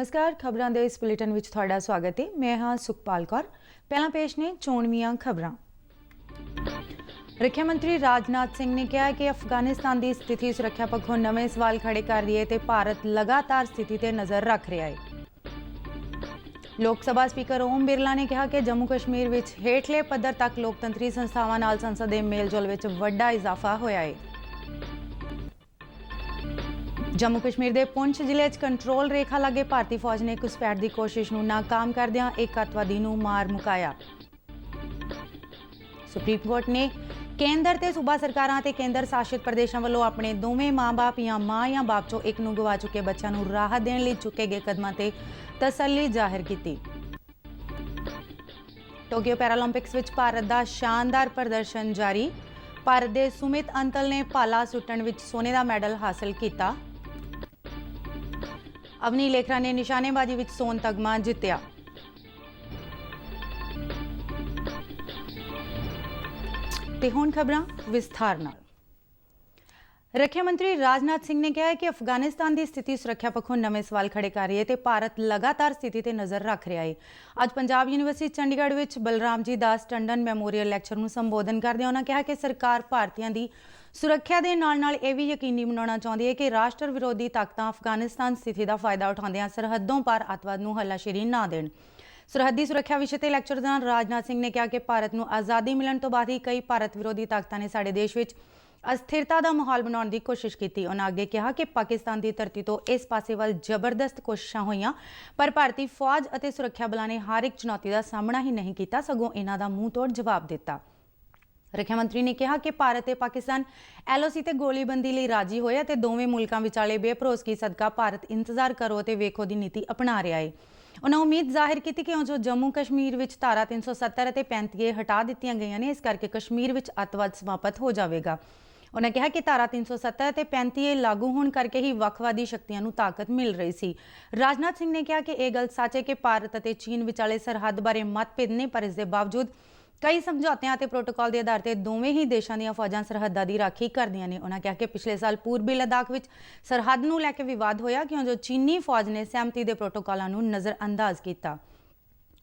नमस्कार खबरां दे इस बुलेटिन विच तुहाडा स्वागत है। मैं हाँ सुखपाल कौर। पहला पेश ने चोणवीआं खबरां। रक्षा मंत्री राजनाथ सिंह ने कहा कि अफगानिस्तान की स्थिति सुरक्षा पक्षों नवे सवाल खड़े कर दिए ते भारत लगातार स्थिति ते नज़र रख रहा है। लोक सभा स्पीकर ओम बिरला ने कहा कि जम्मू कश्मीर विच हेठले पद्धर तक लोकतंत्री संस्थावां नाल संसद दे मेलजोल विच वड्डा इजाफा होया है। जम्मू कश्मीर के पुंछ जिले कंट्रोल रेखा लागे भारतीय फौज ने घुसपैठ की कोशिश को नाकाम करदियां एक अतवादी नूं मार मुकाया। सुप्रीम कोर्ट ने केंद्र ते सूबा सरकारां ते केंद्र शासित प्रदेशों वालों अपने दोवें मां बाप या मां या बाप चों एक नूं गवा चुके बच्चों नूं राहत देण लई चुके गए कदमां ते तसल्ली जाहिर की। टोक्यो पैरालंपिक्स विच भारत का शानदार प्रदर्शन जारी। भारत के सुमित अंतल ने भाला सुट्टण विच सोने का मैडल हासिल किया। अवनी लेखरा ने निशानेबाजी विच सोन तगमा जित्या। ते हुण खबरां विस्तार नाल। रक्षा मंत्री राजनाथ सिंह ने कहा है कि अफगानिस्तान की स्थिति सुरक्षा पक्षों नवे सवाल खड़े कर रही है ते भारत लगातार स्थिति ते नज़र रख रहा है। अज पंजाब यूनिवर्सिटी चंडीगढ़ विच बलराम जी दास टंडन मैमोरीयल लैक्चर में संबोधन करदे उन्होंने कहा कि सरकार भारतीयों की सुरक्षा के नाल यह भी यकीनी बनाना चाहती है कि राष्ट्र विरोधी ताकतां अफगानिस्तान स्थिति का फायदा उठाउंदियां सरहदों पार अतवाद नूं हलाशेरी ना देण। सरहदी सुरक्षा विषय ते लैक्चर दौरान राजनाथ सिंह ने कहा कि भारत नूं आज़ादी मिलण तो बाद ही कई भारत विरोधी ताकतां ने साडे देश विच अस्थिरता का माहौल बनाने की कोशिश की। उन्होंने अगे कहा कि पाकिस्तान की धरती तो इस पासे वाल जबरदस्त कोशिशां होईयां पर भारतीय फौज और सुरक्षा बलों ने हर एक चुनौती का सामना ही नहीं किया सगों इन्हां दा मूँह तोड़ जवाब दिता। रक्षा मंत्री ने कहा कि भारत और पाकिस्तान LOC ते गोलीबंदी लई राजी होया ते दोवें मुल्कां विचाले बेभरोसगी सदका भारत इंतजार करो ते वेखो दी नीति अपना रहा है। उन्होंने उम्मीद जाहिर की कि जो जम्मू कश्मीर विच धारा 370 और 35 हटा दित्तियां गईयां ने इस करके कश्मीर विच अतवाद समाप्त हो जाएगा। उन्होंने कहा कि धारा 370 और 35 लागू होने करके ही वखवादी शक्तियों को ताकत मिल रही सी। राजनाथ सिंह ने कहा कि यह गल सच है कि भारत और चीन विचाले सरहद बारे मतभेद ने पर इसके बावजूद कई समझौतियां ते प्रोटोकॉल के आधार पर दोवें ही देशों दी फौजां सरहदां की राखी करदियां ने। उन्होंने कहा कि पिछले साल पूर्वी लद्दाख विच सरहद नूं लैके विवाद होया क्यों जो चीनी फौज ने सहमति के प्रोटोकॉलों नूं नज़रअंदाज किया।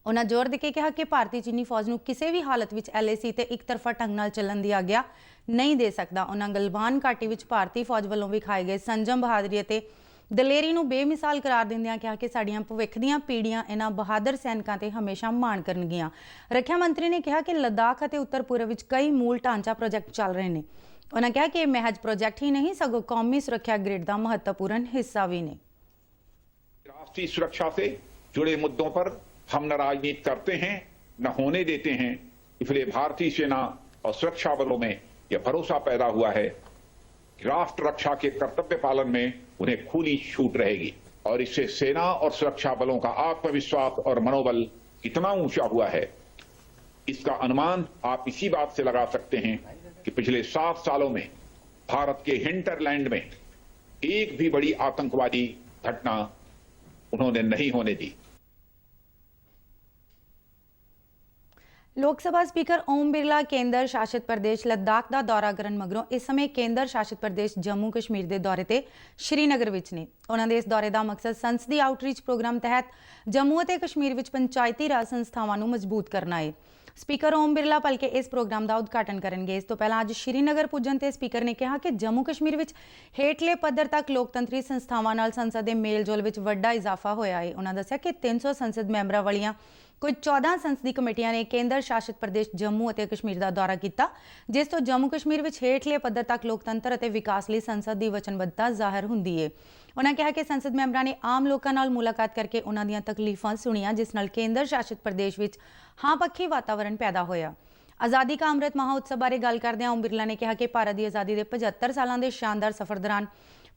उन्होंने जोर देके कहा कि भारतीय चीनी फौज नूं किसी भी हालत विच LAC ते एक तरफा ढंग नाल चलण दी आग्या नहीं दे सकता। उन्होंने गलवान घाटी विच भारतीय फौज वालों विखाए गए संजम बहादरी ते दलेरी नूं बेमिसाल करार दिंदियां कहा कि साडियां भविख दीयां पीढ़ियां इन्हां बहादुर सैनिकां ते हमेशा माण करनगियां। रक्षा मंत्री ने कहा कि लद्दाख और उत्तर पूर्व विच कई मूल ढांचा प्रोजैक्ट चल रहे हैं। उन्होंने कहा कि महज प्रोजैक्ट ही नहीं सगों कौमी सुरक्षा ग्रिड का महत्वपूर्ण हिस्सा भी ने। राष्ट्रीय सुरक्षा से जुड़े मुद्दों पर हम न राजनीति करते हैं न होने देते हैं। इसलिए भारतीय सेना और सुरक्षा बलों में यह भरोसा पैदा हुआ है कि राष्ट्र रक्षा के कर्तव्य पालन में उन्हें खुली छूट रहेगी और इससे सेना और सुरक्षा बलों का आत्मविश्वास और मनोबल कितना ऊंचा हुआ है इसका अनुमान आप इसी बात से लगा सकते हैं कि पिछले 7 सालों में भारत के हिंटरलैंड में एक भी बड़ी आतंकवादी घटना उन्होंने नहीं होने दी। लोकसभा स्पीकर ओम बिरला केंद्र शासित प्रदेश लद्दाख का दौरा करन मगरों इस समय केंद्र शासित प्रदेश जम्मू कश्मीर के दौरे ते श्रीनगर विच ने। उन्होंने इस दौरे का मकसद संसदीय आउटरीच प्रोग्राम तहत जम्मू और कश्मीर विच पंचायती राज संस्थावां नूं मजबूत करना है। स्पीकर ओम बिरला भलके इस प्रोग्राम का उद्घाटन करेंगे। इस तो पहला अज श्रीनगर पुजन ते स्पीकर ने कहा कि जम्मू कश्मीर विच हेठले पद्धर तक लोकतंत्री संस्थावां नाल संसद के मेलजोल विच वड्डा इजाफा होया है। उन्होंने दस्सिया कि 300 संसद मैंबरां वालियां कुछ 14 संसदीय कमेटियां ने केंद्र शासित प्रदेश जम्मू और कश्मीर का दौरा किया जिस तो जम्मू कश्मीर विच हेठले पद्धर तक लोकतंत्र और विकास लई संसद की वचनबद्धता जाहिर हुंदी है। उन्होंने कहा कि संसद मैंबरां ने आम लोगों नाल मुलाकात करके उन्हां दीयां तकलीफां सुनियां जिस नाल केंद्र शासित प्रदेश विच हाँ पक्षी वातावरण पैदा होया। आज़ादी का अमृत महोत्सव बारे गल करदिआं ओम बिरला ने कहा कि भारत की आज़ादी के 75 सालों के शानदार सफर दौरान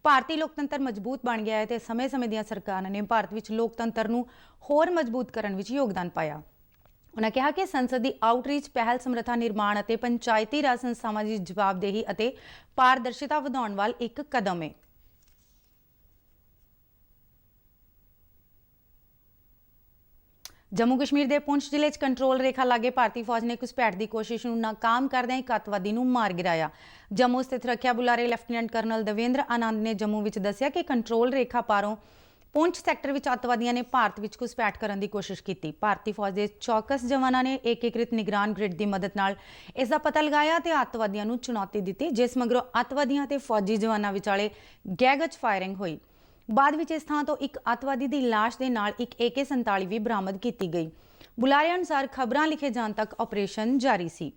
भारतीय लोकतंत्र मजबूत बन गया है तो समय समय दी सरकारां ने भारत विच लोकतंत्र नूं होर मजबूत करन विच योगदान पाया। उन्होंने कहा कि संसद की आउटरीच पहल समर्था निर्माण और पंचायती राज संस्थावां की जवाबदेही और पारदर्शिता वधाउण वाल एक कदम है। जम्मू कश्मीर के पुंछ जिले कंट्रोल रेखा लागे भारतीय फौज ने घुसपैठ की कोशिश को नाकाम करदे एक अतवादी नूं मार गिराया। जम्मू स्थित रक्षा बुलारे लैफ्टिनेंट कर्नल देवेंद्र आनंद ने जम्मू विच दस्सिया कि कंट्रोल रेखा पारों ਪੁੰਛ ਸੈਕਟਰ ਵਿੱਚ ਅੱਤਵਾਦੀਆਂ ਨੇ ਭਾਰਤ ਵਿੱਚ ਘੁਸਪੈਠ ਕਰਨ ਦੀ ਕੋਸ਼ਿਸ਼ ਕੀਤੀ। ਭਾਰਤੀ ਫੌਜ ਦੇ ਚੌਕਸ ਜਵਾਨਾਂ ਨੇ ਏਕੀਕ੍ਰਿਤ ਨਿਗਰਾਨ ਗ੍ਰਿਡ ਦੀ ਮਦਦ ਨਾਲ ਇਸ ਦਾ ਪਤਾ ਲਗਾਇਆ ਤੇ ਅੱਤਵਾਦੀਆਂ ਨੂੰ ਚੁਣੌਤੀ ਦਿੱਤੀ, ਜਿਸ ਮਗਰੋਂ ਅੱਤਵਾਦੀਆਂ ਤੇ ਫੌਜੀ ਜਵਾਨਾਂ ਵਿਚਾਲੇ ਗੈਗਜ ਫਾਇਰਿੰਗ ਹੋਈ। ਬਾਅਦ ਵਿੱਚ ਇਸ ਥਾਂ ਤੋਂ ਇੱਕ ਅੱਤਵਾਦੀ ਦੀ ਲਾਸ਼ ਦੇ ਨਾਲ ਇੱਕ AK-47 ਵੀ ਬਰਾਮਦ ਕੀਤੀ ਗਈ। ਬੁਲਾਰੇ ਅਨੁਸਾਰ ਖਬਰਾਂ ਲਿਖੇ ਜਾਣ ਤੱਕ ਆਪਰੇਸ਼ਨ ਜਾਰੀ ਸੀ।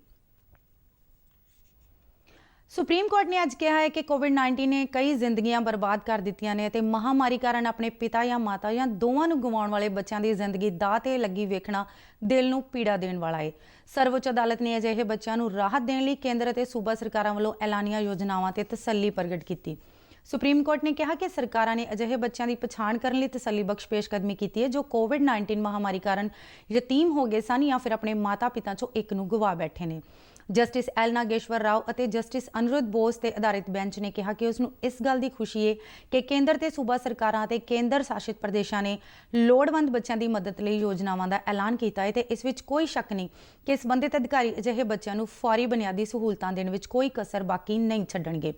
ਸੁਪਰੀਮ ਕੋਰਟ ਨੇ ਅੱਜ ਕਿਹਾ ਹੈ ਕਿ ਕੋਵਿਡ-19 ਨੇ ਕਈ ਜ਼ਿੰਦਗੀਆਂ ਬਰਬਾਦ ਕਰ ਦਿੱਤੀਆਂ ਨੇ ਅਤੇ ਮਹਾਮਾਰੀ ਕਾਰਨ ਆਪਣੇ ਪਿਤਾ ਜਾਂ ਮਾਤਾ ਜਾਂ ਦੋਵਾਂ ਨੂੰ ਗਵਾਉਣ ਵਾਲੇ ਬੱਚਿਆਂ ਦੀ ਜ਼ਿੰਦਗੀ ਦਾਅ ਤੇ ਲੱਗੀ ਵੇਖਣਾ ਦਿਲ ਨੂੰ ਪੀੜਾ ਦੇਣ ਵਾਲਾ ਹੈ। ਸਰਵਉੱਚ ਅਦਾਲਤ ਨੇ ਅਜਿਹੇ ਬੱਚਿਆਂ ਨੂੰ ਰਾਹਤ ਦੇਣ ਲਈ ਕੇਂਦਰ ਅਤੇ ਸੂਬਾ ਸਰਕਾਰਾਂ ਵੱਲੋਂ ਐਲਾਨੀਆਂ ਯੋਜਨਾਵਾਂ ਤੇ ਤਸੱਲੀ ਪ੍ਰਗਟ ਕੀਤੀ। ਸੁਪਰੀਮ ਕੋਰਟ ਨੇ ਕਿਹਾ ਕਿ ਸਰਕਾਰਾਂ ਨੇ ਅਜਿਹੇ ਬੱਚਿਆਂ ਦੀ ਪਛਾਣ ਕਰਨ ਲਈ ਤਸੱਲੀਬਖਸ਼ ਪੇਸ਼ਕਦਮੀ ਕੀਤੀ ਹੈ ਜੋ ਕੋਵਿਡ-19 ਮਹਾਮਾਰੀ ਕਾਰਨ ਯਤੀਮ ਹੋ ਗਏ ਸਨ ਜਾਂ ਫਿਰ ਆਪਣੇ ਮਾਤਾ-ਪਿਤਾ ਚੋਂ ਇੱਕ ਨੂੰ ਗਵਾ ਬੈਠੇ ਨੇ। ਜਸਟਿਸ ਐਲ ਨਾਗੇਸ਼ਵਰ ਰਾਓ ਅਤੇ ਜਸਟਿਸ ਅਨੁਰੁੱਧ ਬੋਸ ਤੇ ਆਧਾਰਿਤ ਬੈਂਚ ਨੇ ਕਿਹਾ ਕਿ ਉਸ ਨੂੰ ਇਸ ਗੱਲ ਦੀ ਖੁਸ਼ੀ ਹੈ ਕਿ ਕੇਂਦਰ ਤੇ ਸੂਬਾ ਸਰਕਾਰਾਂ ਅਤੇ ਕੇਂਦਰ ਸ਼ਾਸਿਤ ਪ੍ਰਦੇਸ਼ਾਂ ਨੇ ਲੋੜਵੰਦ ਬੱਚਿਆਂ ਦੀ ਮਦਦ ਲਈ ਯੋਜਨਾਵਾਂ ਦਾ ਐਲਾਨ ਕੀਤਾ ਹੈ ਤੇ ਇਸ ਵਿੱਚ ਕੋਈ ਸ਼ੱਕ ਨਹੀਂ ਕਿ ਸੰਬੰਧਿਤ ਅਧਿਕਾਰੀ ਅਜਿਹੇ ਬੱਚਿਆਂ ਨੂੰ ਫੌਰੀ ਬੁਨਿਆਦੀ ਸਹੂਲਤਾਂ ਦੇਣ ਵਿੱਚ ਕੋਈ ਕਸਰ ਬਾਕੀ ਨਹੀਂ ਛੱਡਣਗੇ।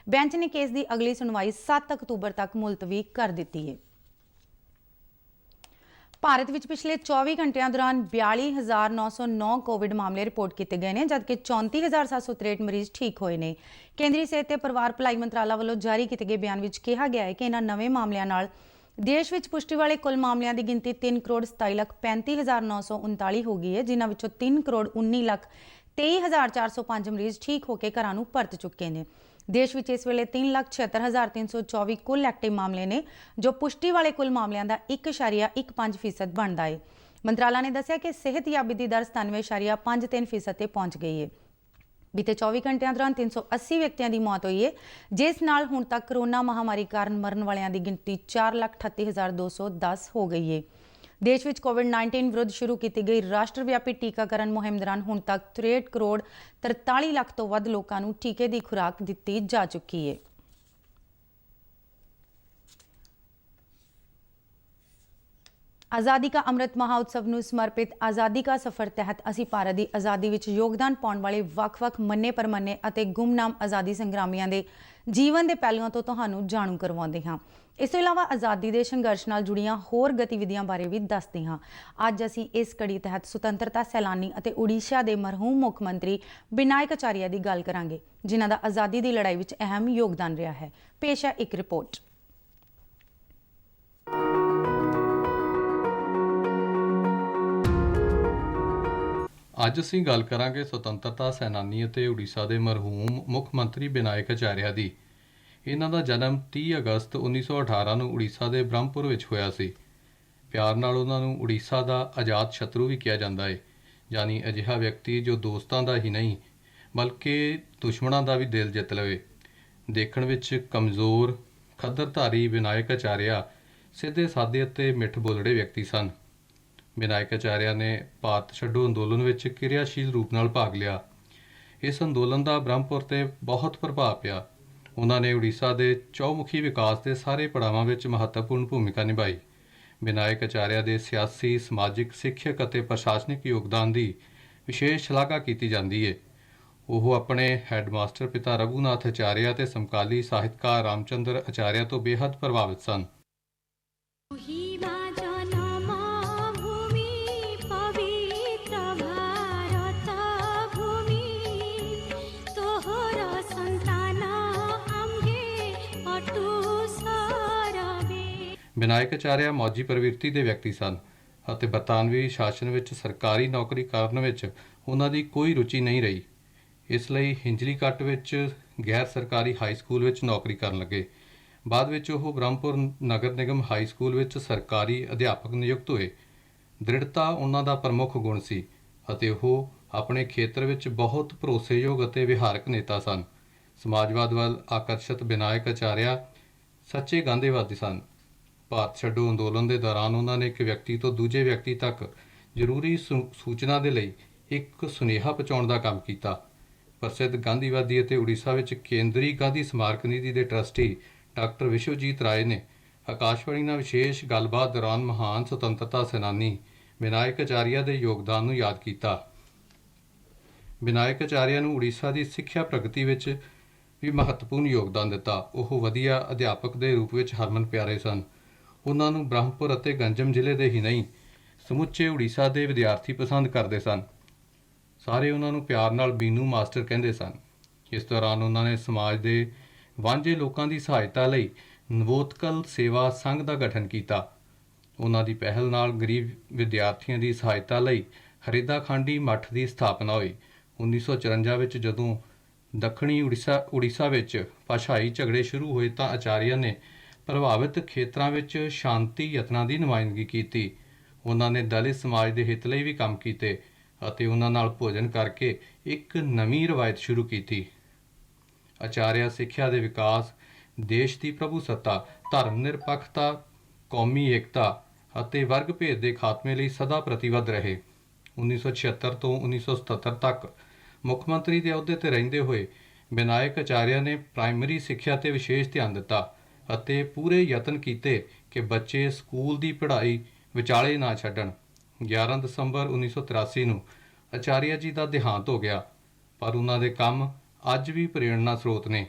ਬੈਂਚ ਨੇ ਕੇਸ ਦੀ ਅਗਲੀ ਸੁਣਵਾਈ 7 ਅਕਤੂਬਰ ਤੱਕ ਮੁਲਤਵੀ ਕਰ ਦਿੱਤੀ ਹੈ। ਭਾਰਤ ਵਿੱਚ ਪਿਛਲੇ 24 ਘੰਟਿਆਂ ਦੌਰਾਨ 42,909 ਕੋਵਿਡ ਮਾਮਲੇ ਰਿਪੋਰਟ ਕੀਤੇ ਗਏ ਨੇ, ਜਦਕਿ 34,763 ਮਰੀਜ਼ ਠੀਕ ਹੋਏ ਨੇ। ਕੇਂਦਰੀ ਸਿਹਤ ਤੇ ਪਰਿਵਾਰ ਭਲਾਈ ਮੰਤਰਾਲਾ ਵੱਲੋਂ ਜਾਰੀ ਕੀਤੇ ਗਏ ਬਿਆਨ ਵਿੱਚ ਕਿਹਾ ਗਿਆ ਹੈ ਕਿ ਇਹਨਾਂ ਨਵੇਂ ਮਾਮਲਿਆਂ ਨਾਲ ਦੇਸ਼ ਵਿੱਚ ਪੁਸ਼ਟੀ ਵਾਲੇ ਕੁੱਲ ਮਾਮਲਿਆਂ ਦੀ ਗਿਣਤੀ 3,27,35,939 ਹੋ ਗਈ ਹੈ, ਜਿਨ੍ਹਾਂ ਵਿੱਚੋਂ 3,19,23,405 ਮਰੀਜ਼ ਠੀਕ ਹੋ ਕੇ ਘਰਾਂ ਨੂੰ ਪਰਤ ਚੁੱਕੇ ਨੇ। ਦੇਸ਼ ਵਿੱਚ ਇਸ ਵੇਲੇ 3,76,324 ਕੁੱਲ ਐਕਟਿਵ ਮਾਮਲੇ ਨੇ, ਜੋ ਪੁਸ਼ਟੀ ਵਾਲੇ ਕੁੱਲ ਮਾਮਲਿਆਂ ਦਾ 1.15% ਬਣਦਾ ਹੈ। ਮੰਤਰਾਲਾ ਨੇ ਦੱਸਿਆ ਕਿ ਸਿਹਤਯਾਬੀ ਦੀ ਦਰ 97.53% ਤੇ ਪਹੁੰਚ ਗਈ ਹੈ। ਬੀਤੇ 24 ਘੰਟਿਆਂ ਦੌਰਾਨ 380 ਵਿਅਕਤੀਆਂ ਦੀ ਮੌਤ ਹੋਈ ਹੈ, ਜਿਸ ਨਾਲ ਹੁਣ ਤੱਕ ਕਰੋਨਾ ਮਹਾਮਾਰੀ ਕਾਰਨ ਮਰਨ ਵਾਲਿਆਂ ਦੀ ਗਿਣਤੀ 4,38,210 ਹੋ ਗਈ ਹੈ। ਦੇਸ਼ ਵਿੱਚ ਕੋਵਿਡ-19 ਵਿਰੁੱਧ ਸ਼ੁਰੂ ਕੀਤੀ ਗਈ ਰਾਸ਼ਟਰ ਵਿਆਪੀ ਟੀਕਾਕਰਨ ਮੁਹਿੰਮ ਦੌਰਾਨ ਹੁਣ ਤੱਕ 63 ਕਰੋੜ 43 ਲੱਖ ਤੋਂ ਵੱਧ ਲੋਕਾਂ ਨੂੰ ਟੀਕੇ ਦੀ ਖੁਰਾਕ ਦਿੱਤੀ ਜਾ ਚੁੱਕੀ ਹੈ। ਆਜ਼ਾਦੀ ਕਾ ਅੰਮ੍ਰਿਤ ਮਹਾਉਤਸਵ ਨੂੰ ਸਮਰਪਿਤ ਆਜ਼ਾਦੀ ਕਾ ਸਫ਼ਰ ਤਹਿਤ ਅਸੀਂ ਭਾਰਤ ਦੀ ਆਜ਼ਾਦੀ ਵਿੱਚ ਯੋਗਦਾਨ ਪਾਉਣ ਵਾਲੇ ਵੱਖ-ਵੱਖ ਮੰਨੇ ਪਰਮੰਨੇ ਅਤੇ ਗੁੰਮਨਾਮ ਆਜ਼ਾਦੀ ਸੰਗਰਾਮੀਆਂ ਦੇ ਜੀਵਨ ਦੇ ਪਹਿਲੂਆਂ ਤੋਂ ਤੁਹਾਨੂੰ ਜਾਣੂ ਕਰਵਾਉਂਦੇ ਹਾਂ। ਇਸ ਤੋਂ ਇਲਾਵਾ ਆਜ਼ਾਦੀ ਦੇ ਸੰਘਰਸ਼ ਨਾਲ ਜੁੜੀਆਂ ਹੋਰ ਗਤੀਵਿਧੀਆਂ ਬਾਰੇ ਵੀ ਦੱਸਦੇ ਹਾਂ। ਅੱਜ ਅਸੀਂ ਇਸ ਕੜੀ ਤਹਿਤ ਸੁਤੰਤਰਤਾ ਸੈਲਾਨੀ ਅਤੇ ਉੜੀਸਾ ਦੇ ਮਰਹੂਮ ਮੁੱਖ ਮੰਤਰੀ ਵਿਨਾਇਕ ਆਚਾਰੀਆ ਦੀ ਗੱਲ ਕਰਾਂਗੇ, ਜਿਨ੍ਹਾਂ ਦਾ ਆਜ਼ਾਦੀ ਦੀ ਲੜਾਈ ਵਿੱਚ ਅਹਿਮ ਯੋਗਦਾਨ ਰਿਹਾ ਹੈ। ਪੇਸ਼ ਹੈ ਇੱਕ ਰਿਪੋਰਟ। ਅੱਜ ਅਸੀਂ ਗੱਲ ਕਰਾਂਗੇ ਸੁਤੰਤਰਤਾ ਸੈਨਾਨੀ ਅਤੇ ਉੜੀਸਾ ਦੇ ਮਰਹੂਮ ਮੁੱਖ ਮੰਤਰੀ ਵਿਨਾਇਕ ਆਚਾਰੀਆ ਦੀ। ਇਹਨਾਂ ਦਾ ਜਨਮ 30 ਅਗਸਤ 1918 ਨੂੰ ਉੜੀਸਾ ਦੇ ਬ੍ਰਹਮਪੁਰ ਵਿੱਚ ਹੋਇਆ ਸੀ। ਪਿਆਰ ਨਾਲ ਉਹਨਾਂ ਨੂੰ ਉੜੀਸਾ ਦਾ ਅਜਾਤ ਸ਼ਤਰੂ ਵੀ ਕਿਹਾ ਜਾਂਦਾ ਹੈ, ਯਾਨੀ ਅਜਿਹਾ ਵਿਅਕਤੀ ਜੋ ਦੋਸਤਾਂ ਦਾ ਹੀ ਨਹੀਂ ਬਲਕਿ ਦੁਸ਼ਮਣਾਂ ਦਾ ਵੀ ਦਿਲ ਜਿੱਤ ਲਵੇ। ਦੇਖਣ ਵਿੱਚ ਕਮਜ਼ੋਰ ਖੱਦਰਧਾਰੀ ਵਿਨਾਇਕ ਆਚਾਰੀਆ ਸਿੱਧੇ ਸਾਦੇ ਅਤੇ ਮਿੱਠ ਬੋਲੜੇ ਵਿਅਕਤੀ ਸਨ। ਵਿਨਾਇਕ ਆਚਾਰੀਆ ਨੇ ਭਾਰਤ ਛੱਡੋ ਅੰਦੋਲਨ ਵਿੱਚ ਕਿਰਿਆਸ਼ੀਲ ਰੂਪ ਨਾਲ ਭਾਗ ਲਿਆ। ਇਸ ਅੰਦੋਲਨ ਦਾ ਬ੍ਰਹਮਪੁਰ 'ਤੇ ਬਹੁਤ ਪ੍ਰਭਾਵ ਪਿਆ। ਉਹਨਾਂ ਨੇ ਉੜੀਸਾ ਦੇ ਚੌਮੁਖੀ ਵਿਕਾਸ ਦੇ ਸਾਰੇ ਪੜਾਵਾਂ ਵਿੱਚ ਮਹੱਤਵਪੂਰਨ ਭੂਮਿਕਾ ਨਿਭਾਈ। ਵਿਨਾਇਕ ਆਚਾਰੀਆ ਦੇ ਸਿਆਸੀ, ਸਮਾਜਿਕ, ਸਿੱਖਿਅਕ ਅਤੇ ਪ੍ਰਸ਼ਾਸਨਿਕ ਯੋਗਦਾਨ ਦੀ ਵਿਸ਼ੇਸ਼ ਸ਼ਲਾਘਾ ਕੀਤੀ ਜਾਂਦੀ ਹੈ। ਉਹ ਆਪਣੇ ਹੈੱਡਮਾਸਟਰ ਪਿਤਾ ਰਘੂਨਾਥ ਆਚਾਰੀਆ ਅਤੇ ਸਮਕਾਲੀ ਸਾਹਿਤਕਾਰ ਰਾਮਚੰਦਰ ਆਚਾਰੀਆ ਤੋਂ ਬੇਹੱਦ ਪ੍ਰਭਾਵਿਤ ਸਨ। ਵਿਨਾਇਕ ਆਚਾਰੀਆ ਮੌਜੀ ਪ੍ਰਵਿਰਤੀ ਦੇ ਵਿਅਕਤੀ ਸਨ ਅਤੇ ਬਰਤਾਨਵੀ ਸ਼ਾਸਨ ਵਿੱਚ ਸਰਕਾਰੀ ਨੌਕਰੀ ਕਰਨ ਵਿੱਚ ਉਹਨਾਂ ਦੀ ਕੋਈ ਰੁਚੀ ਨਹੀਂ ਰਹੀ। ਇਸ ਲਈ ਹਿੰਜਲੀਕੱਟ ਵਿੱਚ ਗੈਰ ਸਰਕਾਰੀ ਹਾਈ ਸਕੂਲ ਵਿੱਚ ਨੌਕਰੀ ਕਰਨ ਲੱਗੇ। ਬਾਅਦ ਵਿੱਚ ਉਹ ਬ੍ਰਹਮਪੁਰ ਨਗਰ ਨਿਗਮ ਹਾਈ ਸਕੂਲ ਵਿੱਚ ਸਰਕਾਰੀ ਅਧਿਆਪਕ ਨਿਯੁਕਤ ਹੋਏ। ਦ੍ਰਿੜਤਾ ਉਹਨਾਂ ਦਾ ਪ੍ਰਮੁੱਖ ਗੁਣ ਸੀ ਅਤੇ ਉਹ ਆਪਣੇ ਖੇਤਰ ਵਿੱਚ ਬਹੁਤ ਭਰੋਸੇਯੋਗ ਅਤੇ ਵਿਹਾਰਕ ਨੇਤਾ ਸਨ। ਸਮਾਜਵਾਦ ਵੱਲ ਆਕਰਸ਼ਿਤ ਵਿਨਾਇਕ ਆਚਾਰੀਆ ਸੱਚੇ ਗਾਂਧੀਵਾਦੀ ਸਨ। ਭਾਰਤ ਛੱਡੋ ਅੰਦੋਲਨ ਦੇ ਦੌਰਾਨ ਉਹਨਾਂ ਨੇ ਇੱਕ ਵਿਅਕਤੀ ਤੋਂ ਦੂਜੇ ਵਿਅਕਤੀ ਤੱਕ ਜ਼ਰੂਰੀ ਸੂਚਨਾ ਦੇ ਲਈ ਇੱਕ ਸੁਨੇਹਾ ਪਹੁੰਚਾਉਣ ਦਾ ਕੰਮ ਕੀਤਾ। ਪ੍ਰਸਿੱਧ ਗਾਂਧੀਵਾਦੀ ਅਤੇ ਉੜੀਸਾ ਵਿੱਚ ਕੇਂਦਰੀ ਗਾਂਧੀ ਸਮਾਰਕ ਨਿਧੀ ਦੇ ਟਰਸਟੀ ਡਾਕਟਰ ਵਿਸ਼ਵਜੀਤ ਰਾਏ ਨੇ ਆਕਾਸ਼ਵਾਣੀ ਨਾਲ ਵਿਸ਼ੇਸ਼ ਗੱਲਬਾਤ ਦੌਰਾਨ ਮਹਾਨ ਸੁਤੰਤਰਤਾ ਸੈਨਾਨੀ ਵਿਨਾਇਕ ਆਚਾਰੀਆ ਦੇ ਯੋਗਦਾਨ ਨੂੰ ਯਾਦ ਕੀਤਾ। ਵਿਨਾਇਕ ਆਚਾਰੀਆ ਨੂੰ ਉੜੀਸਾ ਦੀ ਸਿੱਖਿਆ ਪ੍ਰਗਤੀ ਵਿੱਚ ਵੀ ਮਹੱਤਵਪੂਰਨ ਯੋਗਦਾਨ ਦਿੱਤਾ। ਉਹ ਵਧੀਆ ਅਧਿਆਪਕ ਦੇ ਰੂਪ ਵਿੱਚ ਹਰਮਨ ਪਿਆਰੇ ਸਨ। ਉਹਨਾਂ ਨੂੰ ਬ੍ਰਹਮਪੁਰ ਅਤੇ ਗੰਜਮ ਜ਼ਿਲ੍ਹੇ ਦੇ ਹੀ ਨਹੀਂ ਸਮੁੱਚੇ ਉੜੀਸਾ ਦੇ ਵਿਦਿਆਰਥੀ ਪਸੰਦ ਕਰਦੇ ਸਨ। ਸਾਰੇ ਉਹਨਾਂ ਨੂੰ ਪਿਆਰ ਨਾਲ ਬੀਨੂ ਮਾਸਟਰ ਕਹਿੰਦੇ ਸਨ। ਇਸ ਦੌਰਾਨ ਉਹਨਾਂ ਨੇ ਸਮਾਜ ਦੇ ਵਾਂਝੇ ਲੋਕਾਂ ਦੀ ਸਹਾਇਤਾ ਲਈ ਨਵੋਤਕਲ ਸੇਵਾ ਸੰਘ ਦਾ ਗਠਨ ਕੀਤਾ। ਉਹਨਾਂ ਦੀ ਪਹਿਲ ਨਾਲ ਗਰੀਬ ਵਿਦਿਆਰਥੀਆਂ ਦੀ ਸਹਾਇਤਾ ਲਈ ਹਰਿਦਾਖਾਂਡੀ ਮੱਠ ਦੀ ਸਥਾਪਨਾ ਹੋਈ। 1954 ਵਿੱਚ ਜਦੋਂ ਦੱਖਣੀ ਉੜੀਸਾ ਵਿੱਚ ਭਾਸ਼ਾਈ ਝਗੜੇ ਸ਼ੁਰੂ ਹੋਏ ਤਾਂ ਆਚਾਰੀਆ ਨੇ ਪ੍ਰਭਾਵਿਤ ਖੇਤਰਾਂ ਵਿੱਚ ਸ਼ਾਂਤੀ ਯਤਨਾਂ ਦੀ ਨੁਮਾਇੰਦਗੀ ਕੀਤੀ। ਉਹਨਾਂ ਨੇ ਦਲਿਤ ਸਮਾਜ ਦੇ ਹਿੱਤ ਲਈ ਵੀ ਕੰਮ ਕੀਤੇ ਅਤੇ ਉਹਨਾਂ ਨਾਲ ਭੋਜਨ ਕਰਕੇ ਇੱਕ ਨਵੀਂ ਰਵਾਇਤ ਸ਼ੁਰੂ ਕੀਤੀ। ਆਚਾਰੀਆ ਸਿੱਖਿਆ ਦੇ ਵਿਕਾਸ, ਦੇਸ਼ ਦੀ ਪ੍ਰਭੂਸੱਤਾ, ਧਰਮ ਨਿਰਪੱਖਤਾ, ਕੌਮੀ ਏਕਤਾ ਅਤੇ ਵਰਗ ਭੇਦ ਦੇ ਖਾਤਮੇ ਲਈ ਸਦਾ ਪ੍ਰਤੀਬੱਧ ਰਹੇ। 1976 ਤੋਂ 1977 ਤੱਕ ਮੁੱਖ ਮੰਤਰੀ ਦੇ ਅਹੁਦੇ ਤੇ ਰਹਿੰਦੇ ਹੋਏ ਵਿਨਾਇਕ ਆਚਾਰੀਆ ਨੇ ਪ੍ਰਾਇਮਰੀ ਸਿੱਖਿਆ ਤੇ ਵਿਸ਼ੇਸ਼ ਧਿਆਨ ਦਿੱਤਾ ਅਤੇ ਪੂਰੇ ਯਤਨ ਕੀਤੇ ਕਿ ਬੱਚੇ ਸਕੂਲ ਦੀ ਪੜ੍ਹਾਈ ਵਿਚਾਲੇ ਨਾ ਛੱਡਣ। 11 ਦਸੰਬਰ 1983 ਨੂੰ ਆਚਾਰੀਆ ਜੀ ਦਾ ਦੇਹਾਂਤ ਹੋ ਗਿਆ, ਪਰ ਉਹਨਾਂ ਦੇ ਕੰਮ ਅੱਜ ਵੀ ਪ੍ਰੇਰਣਾ ਸਰੋਤ ਨੇ।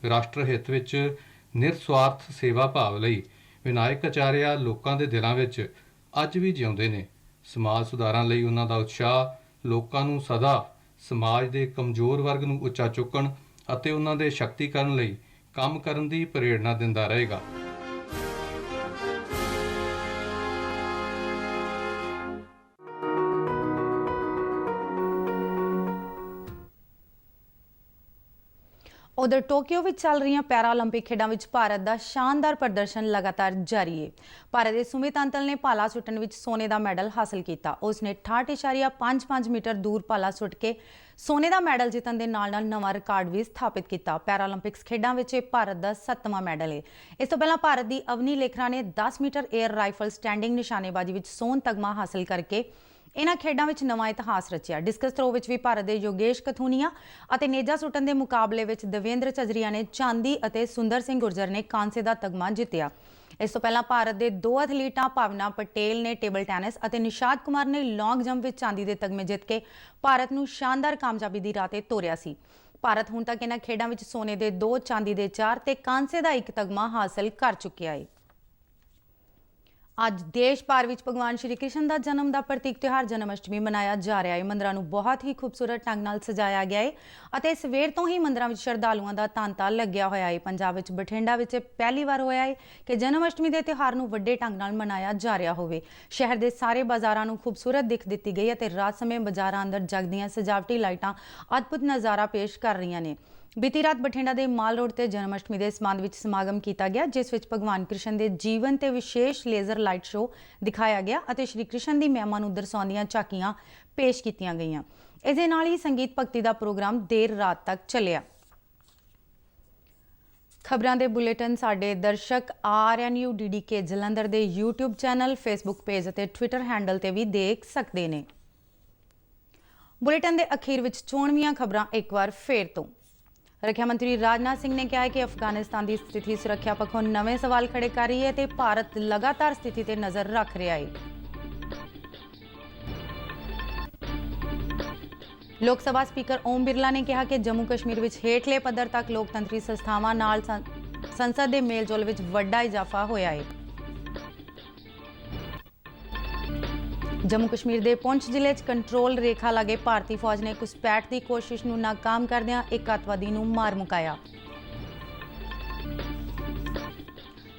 ਰਾਸ਼ਟਰ ਹਿੱਤ ਵਿੱਚ ਨਿਰਸਵਾਰਥ ਸੇਵਾ ਭਾਵ ਲਈ ਵਿਨਾਇਕ ਆਚਾਰੀਆ ਲੋਕਾਂ ਦੇ ਦਿਲਾਂ ਵਿੱਚ ਅੱਜ ਵੀ ਜਿਉਂਦੇ ਨੇ। ਸਮਾਜ ਸੁਧਾਰਾਂ ਲਈ ਉਹਨਾਂ ਦਾ ਉਤਸ਼ਾਹ ਲੋਕਾਂ ਨੂੰ ਸਦਾ ਸਮਾਜ ਦੇ ਕਮਜ਼ੋਰ ਵਰਗ ਨੂੰ ਉੱਚਾ ਚੁੱਕਣ ਅਤੇ ਉਹਨਾਂ ਦੇ ਸ਼ਕਤੀਕਰਨ ਲਈ ਕੰਮ ਕਰਨ ਦੀ ਪ੍ਰੇਰਣਾ ਦਿੰਦਾ ਰਹੇਗਾ। ਉਧਰ ਟੋਕੀਓ ਵਿੱਚ ਚੱਲ ਰਹੀਆਂ ਪੈਰਾਲੰਪਿਕ ਖੇਡਾਂ ਵਿੱਚ ਭਾਰਤ ਦਾ ਸ਼ਾਨਦਾਰ ਪ੍ਰਦਰਸ਼ਨ ਲਗਾਤਾਰ ਜਾਰੀ ਹੈ। ਭਾਰਤ ਦੇ ਸੁਮਿਤ ਅੰਤਲ ਨੇ ਭਾਲਾ ਸੁੱਟਣ ਵਿੱਚ ਸੋਨੇ ਦਾ ਮੈਡਲ ਹਾਸਲ ਕੀਤਾ। ਉਸਨੇ 68.55 ਮੀਟਰ ਦੂਰ ਭਾਲਾ ਸੁੱਟ ਕੇ ਸੋਨੇ ਦਾ ਮੈਡਲ ਜਿੱਤਣ ਦੇ ਨਾਲ-ਨਾਲ ਨਵਾਂ ਰਿਕਾਰਡ ਵੀ ਸਥਾਪਿਤ ਕੀਤਾ। ਪੈਰਾਲੰਪਿਕਸ ਖੇਡਾਂ ਵਿੱਚ ਇਹ ਭਾਰਤ ਦਾ 7ਵਾਂ ਮੈਡਲ ਹੈ। ਇਸ ਤੋਂ ਪਹਿਲਾਂ ਭਾਰਤ ਦੀ ਅਵਨੀ ਲੇਖਰਾ ਨੇ 10 ਮੀਟਰ 에ਅਰ ਰਾਈਫਲ ਸਟੈਂਡਿੰਗ ਨਿਸ਼ਾਨੇਬਾਜ਼ੀ ਵਿੱਚ ਸੋਨ ਤਗਮਾ ਹਾਸਲ ਕਰਕੇ ਇਹਨਾਂ ਖੇਡਾਂ ਵਿੱਚ ਨਵਾਂ ਇਤਿਹਾਸ ਰਚਿਆ। ਡਿਸਕਸ ਥਰੋ ਵਿੱਚ ਵੀ ਭਾਰਤ ਦੇ ਯੋਗੇਸ਼ ਕਥੂਨੀਆ ਅਤੇ ਨੇਜਾ ਸੁੱਟਣ ਦੇ ਮੁਕਾਬਲੇ ਵਿੱਚ ਦੇਵੇਂਦਰ ਝਜਰੀਆ ਨੇ ਚਾਂਦੀ ਅਤੇ ਸੁੰਦਰ ਸਿੰਘ ਗੁਰਜਰ ਨੇ ਕਾਂਸੇ ਦਾ ਤਗਮਾ ਜਿੱਤਿਆ। ਇਸ ਤੋਂ ਪਹਿਲਾਂ ਭਾਰਤ ਦੇ ਦੋ ਐਥਲੀਟਾਂ ਭਾਵਨਾ ਪਟੇਲ ਨੇ ਟੇਬਲ ਟੈਨਿਸ ਅਤੇ ਨਿਸ਼ਾਦ ਕੁਮਾਰ ਨੇ ਲੌਂਗ ਜੰਪ ਵਿੱਚ ਚਾਂਦੀ ਦੇ ਤਗਮੇ ਜਿੱਤ ਕੇ ਭਾਰਤ ਨੂੰ ਸ਼ਾਨਦਾਰ ਕਾਮਯਾਬੀ ਦੀ ਰਾਹ ਤੇ ਤੋਰਿਆ ਸੀ। ਭਾਰਤ ਹੁਣ ਤੱਕ ਇਹਨਾਂ ਖੇਡਾਂ ਵਿੱਚ ਸੋਨੇ ਦੇ 2, ਚਾਂਦੀ ਦੇ 4 ਤੇ ਕਾਂਸੇ ਦਾ 1 ਤਗਮਾ ਹਾਸਲ ਕਰ ਚੁੱਕਿਆ ਹੈ। ਅੱਜ ਦੇਸ਼ ਭਰ ਵਿੱਚ ਭਗਵਾਨ ਸ਼੍ਰੀ ਕ੍ਰਿਸ਼ਨ ਦਾ ਜਨਮ ਦਾ ਪ੍ਰਤੀਕ ਤਿਉਹਾਰ ਜਨਮ ਅਸ਼ਟਮੀ ਮਨਾਇਆ ਜਾ ਰਿਹਾ ਹੈ। ਮੰਦਰਾਂ ਨੂੰ ਬਹੁਤ ਹੀ ਖੂਬਸੂਰਤ ਢੰਗ ਨਾਲ ਸਜਾਇਆ ਗਿਆ ਹੈ ਅਤੇ ਸਵੇਰ ਤੋਂ ਹੀ ਮੰਦਰਾਂ ਵਿੱਚ ਸ਼ਰਧਾਲੂਆਂ ਦਾ ਤਾਂਤਾ ਲੱਗਿਆ ਹੋਇਆ ਹੈ। ਪੰਜਾਬ ਵਿੱਚ ਬਠਿੰਡਾ ਵਿੱਚ ਪਹਿਲੀ ਵਾਰ ਹੋਇਆ ਹੈ ਕਿ ਜਨਮ ਅਸ਼ਟਮੀ ਦੇ ਤਿਉਹਾਰ ਨੂੰ ਵੱਡੇ ਢੰਗ ਨਾਲ ਮਨਾਇਆ ਜਾ ਰਿਹਾ ਹੋਵੇ। ਸ਼ਹਿਰ ਦੇ ਸਾਰੇ ਬਾਜ਼ਾਰਾਂ ਨੂੰ ਖੂਬਸੂਰਤ ਦਿੱਖ ਦਿੱਤੀ ਗਈ ਅਤੇ ਰਾਤ ਸਮੇਂ ਬਾਜ਼ਾਰਾਂ ਅੰਦਰ ਜਗਦੀਆਂ ਸਜਾਵਟੀ ਲਾਈਟਾਂ ਅਦਭੁਤ ਨਜ਼ਾਰਾ ਪੇਸ਼ ਕਰ ਰਹੀਆਂ ਨੇ। ਬੀਤੀ ਰਾਤ ਬਠਿੰਡਾ ਦੇ ਮਾਲ ਰੋਡ ਤੇ ਜਨਮ ਅਸ਼ਟਮੀ ਦੇ ਸਬੰਧ ਵਿੱਚ ਸਮਾਗਮ ਕੀਤਾ ਗਿਆ, ਜਿਸ ਵਿੱਚ ਭਗਵਾਨ ਕ੍ਰਿਸ਼ਨ ਦੇ ਜੀਵਨ ਤੇ ਵਿਸ਼ੇਸ਼ ਲੇਜ਼ਰ ਲਾਈਟ ਸ਼ੋਅ ਦਿਖਾਇਆ ਗਿਆ ਅਤੇ ਸ਼੍ਰੀ ਕ੍ਰਿਸ਼ਨ ਦੀ ਮਹਿਮਾ ਨੂੰ ਦਰਸਾਉਂਦੀਆਂ ਝਾਕੀਆਂ ਪੇਸ਼ ਕੀਤੀਆਂ ਗਈਆਂ। ਇਸ ਦੇ ਨਾਲ ਹੀ ਸੰਗੀਤ ਭਗਤੀ ਦਾ ਪ੍ਰੋਗਰਾਮ ਦੇਰ ਰਾਤ ਤੱਕ ਚੱਲਿਆ। ਖਬਰਾਂ ਦੇ ਬੁਲੇਟਿਨ ਸਾਡੇ ਦਰਸ਼ਕ RNU DDK ਜਲੰਧਰ ਦੇ YouTube ਚੈਨਲ, Facebook ਪੇਜ ਅਤੇ Twitter ਹੈਂਡਲ ਤੇ ਵੀ ਦੇਖ ਸਕਦੇ ਨੇ। ਬੁਲੇਟਿਨ ਦੇ ਅਖੀਰ ਵਿੱਚ ਚੋਣਵੀਆਂ ਖਬਰਾਂ ਇੱਕ ਵਾਰ ਫੇਰ ਤੋਂ। ਰੱਖਿਆ ਮੰਤਰੀ ਰਾਜਨਾਥ ਸਿੰਘ ਨੇ ਕਿਹਾ ਹੈ ਕਿ ਅਫਗਾਨਿਸਤਾਨ ਦੀ ਸਥਿਤੀ ਸੁਰੱਖਿਆ ਪੱਖੋਂ ਨਵੇਂ ਸਵਾਲ ਖੜੇ ਕਰ ਰਹੀ ਹੈ ਤੇ ਭਾਰਤ ਲਗਾਤਾਰ ਸਥਿਤੀ ਤੇ ਨਜ਼ਰ ਰੱਖ ਰਿਹਾ ਹੈ। ਲੋਕ ਸਭਾ ਸਪੀਕਰ ਓਮ ਬਿਰਲਾ ਨੇ ਕਿਹਾ ਕਿ ਜੰਮੂ ਕਸ਼ਮੀਰ ਵਿੱਚ ਹੇਠਲੇ ਪੱਧਰ ਤੱਕ ਲੋਕਤੰਤਰੀ ਸੰਸਥਾਵਾਂ ਨਾਲ ਸੰਸਦ ਦੇ ਮੇਲਜੋਲ ਵਿੱਚ ਵੱਡਾ ਇਜ਼ਾਫਾ ਹੋਇਆ ਹੈ। ਜੰਮੂ ਕਸ਼ਮੀਰ ਦੇ ਪੁੰਛ ਜ਼ਿਲ੍ਹੇ 'ਚ ਕੰਟਰੋਲ ਰੇਖਾ ਲਾਗੇ ਭਾਰਤੀ ਫੌਜ ਨੇ ਘੁਸਪੈਠ ਦੀ ਕੋਸ਼ਿਸ਼ ਨੂੰ ਨਾਕਾਮ ਕਰਦਿਆਂ ਇੱਕ ਅੱਤਵਾਦੀ ਨੂੰ ਮਾਰ ਮੁਕਾਇਆ।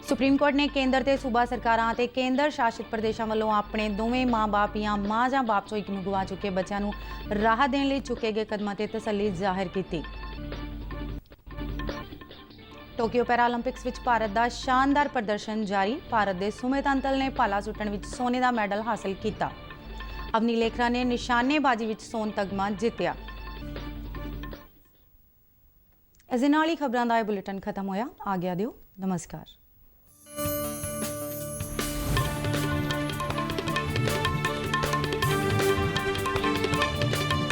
ਸੁਪਰੀਮ ਕੋਰਟ ਨੇ ਕੇਂਦਰ ਤੇ ਸੂਬਾ ਸਰਕਾਰਾਂ ਅਤੇ ਕੇਂਦਰ ਸ਼ਾਸਿਤ ਪ੍ਰਦੇਸ਼ਾਂ ਵੱਲੋਂ ਆਪਣੇ ਦੋਵੇਂ ਮਾਂ-ਬਾਪ ਜਾਂ ਮਾਂ ਜਾਂ ਬਾਪ ਚੋਂ ਇੱਕ ਨੂੰ ਗਵਾ ਚੁੱਕੇ ਬੱਚਿਆਂ ਨੂੰ ਰਾਹਤ ਦੇਣ ਲਈ ਚੁੱਕੇ ਗਏ ਕਦਮਾਂ ਤੇ ਤਸੱਲੀ ਜ਼ਾਹਿਰ ਕੀਤੀ। ਟੋਕੀਓ ਪੈਰਾਲੰਪਿਕਸ ਵਿੱਚ ਭਾਰਤ ਦਾ ਸ਼ਾਨਦਾਰ ਪ੍ਰਦਰਸ਼ਨ ਜਾਰੀ। ਭਾਰਤ ਦੇ ਸੁਮਿਤ ਅੰਤਲ ਨੇ ਭਾਲਾ ਸੁੱਟਣ ਵਿੱਚ ਸੋਨੇ ਦਾ ਮੈਡਲ ਹਾਸਲ ਕੀਤਾ। ਅਵਨੀ ਲੇਖਰਾ ਨੇ ਨਿਸ਼ਾਨੇਬਾਜ਼ੀ ਵਿੱਚ ਸੋਨ ਤਗਮਾ ਜਿੱਤਿਆ। ਇਸ ਦੇ ਨਾਲ ਹੀ ਖਬਰਾਂ ਦਾ ਇਹ ਬੁਲੇਟਿਨ ਖਤਮ ਹੋਇਆ। ਆਗਿਆ ਦਿਓ। ਨਮਸਕਾਰ।